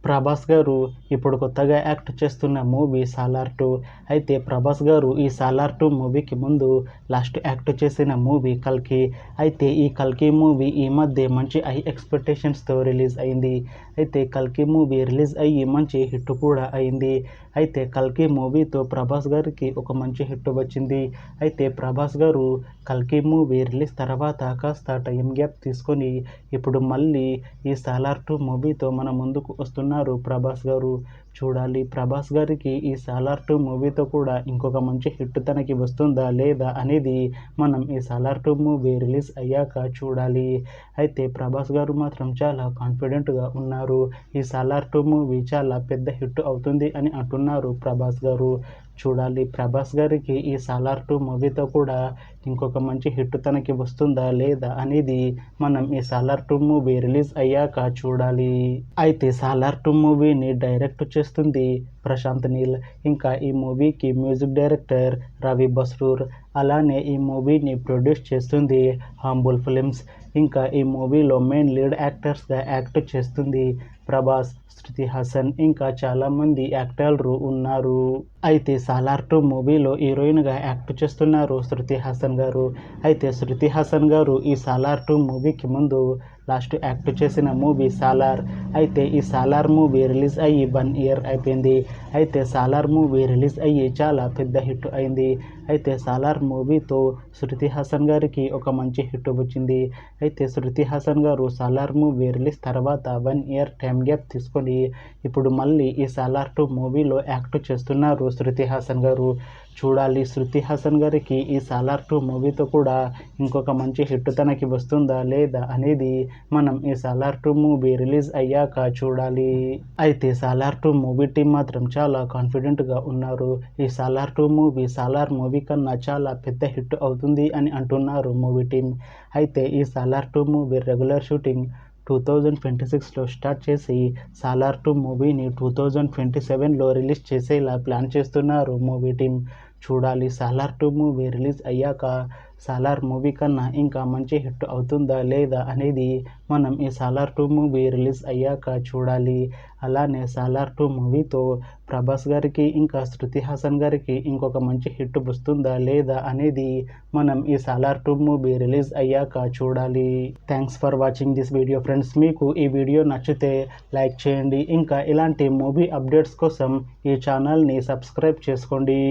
ప్రభాస్ గారు ఇప్పుడు కొత్తగా యాక్ట్ చేస్తున్న మూవీ సాలార్ 2. అయితే ప్రభాస్ గారు ఈ సాలార్ 2 మూవీకి ముందు లాస్ట్ యాక్ట్ చేసిన మూవీ కల్కి. అయితే ఈ కల్కి మూవీ ఈ మధ్య మంచి హై ఎక్స్పెక్టేషన్స్తో రిలీజ్ అయింది. అయితే కల్కి మూవీ రిలీజ్ అయ్యి మంచి హిట్ కూడా అయింది. అయితే కల్కి మూవీతో ప్రభాస్ గారికి ఒక మంచి హిట్ వచ్చింది. అయితే ప్రభాస్ గారు కల్కి మూవీ రిలీజ్ తర్వాత కాస్త టైం గ్యాప్ తీసుకొని ఇప్పుడు మళ్ళీ ఈ సాలార్ 2 మూవీతో మన ముందుకు వస్తున్నారు ప్రభాస్ గారు. చూడాలి ప్రభాస్ గారికి ఈ సాలార్ 2 మూవీతో కూడా ఇంకొక మంచి హిట్ తనకి వస్తుందా లేదా అనేది మనం ఈ సాలార్ 2 మూవీ రిలీజ్ అయ్యాక చూడాలి. అయితే ప్రభాస్ గారు మాత్రం చాలా కాన్ఫిడెంట్గా ఉన్నారు. ఈ సాలార్ 2 మూవీ చాలా పెద్ద హిట్ అవుతుంది అని అంటున్నారు ప్రభాస్ గారు. చూడాలి ప్రభాస్ గారికి ఈ సాలార్ 2 మూవీతో కూడా ఇంకొక మంచి హిట్ తనకి వస్తుందా లేదా అనేది మనం ఈ సాలార్ 2 మూవీ రిలీజ్ అయ్యాక చూడాలి. అయితే సాలార్ 2 మూవీని డైరెక్ట్ చేస్తుంది ప్రశాంత్ నీల్. ఇంకా ఈ మూవీకి మ్యూజిక్ డైరెక్టర్ రవి బస్రూర్. అలానే ఈ మూవీని ప్రొడ్యూస్ చేస్తుంది హాంబుల్ ఫిలిమ్స్. ఇంకా ఈ మూవీలో మెయిన్ లీడ్ యాక్టర్స్గా యాక్ట్ చేస్తుంది ప్రభాస్, శృతి హాసన్, ఇంకా చాలామంది యాక్టర్లు ఉన్నారు. అయితే సాలార్ 2 మూవీలో హీరోయిన్గా యాక్ట్ చేస్తున్నారు శృతి హాసన్ గారు. అయితే శృతి హాసన్ గారు ఈ సాలార్ 2 మూవీకి ముందు లాస్ట్ యాక్ట్ చేసిన మూవీ సాలార్. అయితే ఈ సాలార్ మూవీ రిలీజ్ అయ్యి 1 ఇయర్ అయిపోయింది. అయితే సాలార్ మూవీ రిలీజ్ అయ్యి చాలా పెద్ద హిట్ అయింది. అయితే సాలార్ మూవీతో శృతి హాసన్ గారికి ఒక మంచి హిట్ వచ్చింది. అయితే శృతి హాసన్ గారు సాలార్ మూవీ రిలీజ్ తర్వాత 1 ఇయర్ టైం గ్యాప్ తీసుకొని ఇప్పుడు మళ్ళీ ఈ సాలార్ 2 మూవీలో యాక్ట్ చేస్తున్నారు శృతి హాసన్ గారు. చూడాలి శృతి హాసన్ గారికి ఈ సాలార్ 2 మూవీతో కూడా ఇంకొక మంచి హిట్ తనకి వస్తుందా లేదా అనేది మనం ఈ సాలార్ 2 మూవీ రిలీజ్ అయ్యాక చూడాలి. అయితే సాలార్ 2 మూవీ టీం మాత్రం చాలా కాన్ఫిడెంట్గా ఉన్నారు. ఈ సాలార్ 2 మూవీ సాలార్ మూవీ కన్నా చాలా పెద్ద హిట్ అవుతుంది అని అంటున్నారు మూవీ టీం. అయితే ఈ సాలార్ 2 మూవీ రెగ్యులర్ షూటింగ్ 2026లో స్టార్ట్ చేసి సాలార్ 2 మూవీని 2027లో రిలీజ్ చేసేలా ప్లాన్ చేస్తున్నారు మూవీ టీం. చూడాలి సాలార్ 2 మూవీ రిలీజ్ అయ్యాక సాలార్ మూవీ కన్నా ఇంకా మంచి హిట్ అవుతుందా లేదా అనేది మనం ఈ సాలార్ 2 మూవీ రిలీజ్ అయ్యాక చూడాలి. అలానే సాలార్ 2 మూవీతో ప్రభాస్ గారికి ఇంకా శృతి హాసన్ గారికి ఇంకొక మంచి హిట్ వస్తుందా లేదా అనేది మనం ఈ సాలార్ 2 మూవీ రిలీజ్ అయ్యాక చూడాలి. Thanks for watching this video friends. మీకు ఈ వీడియో నచ్చితే లైక్ చేయండి. ఇంకా ఇలాంటి మూవీ అప్డేట్స్ కోసం ఈ ఛానల్ని సబ్స్క్రైబ్ చేసుకోండి.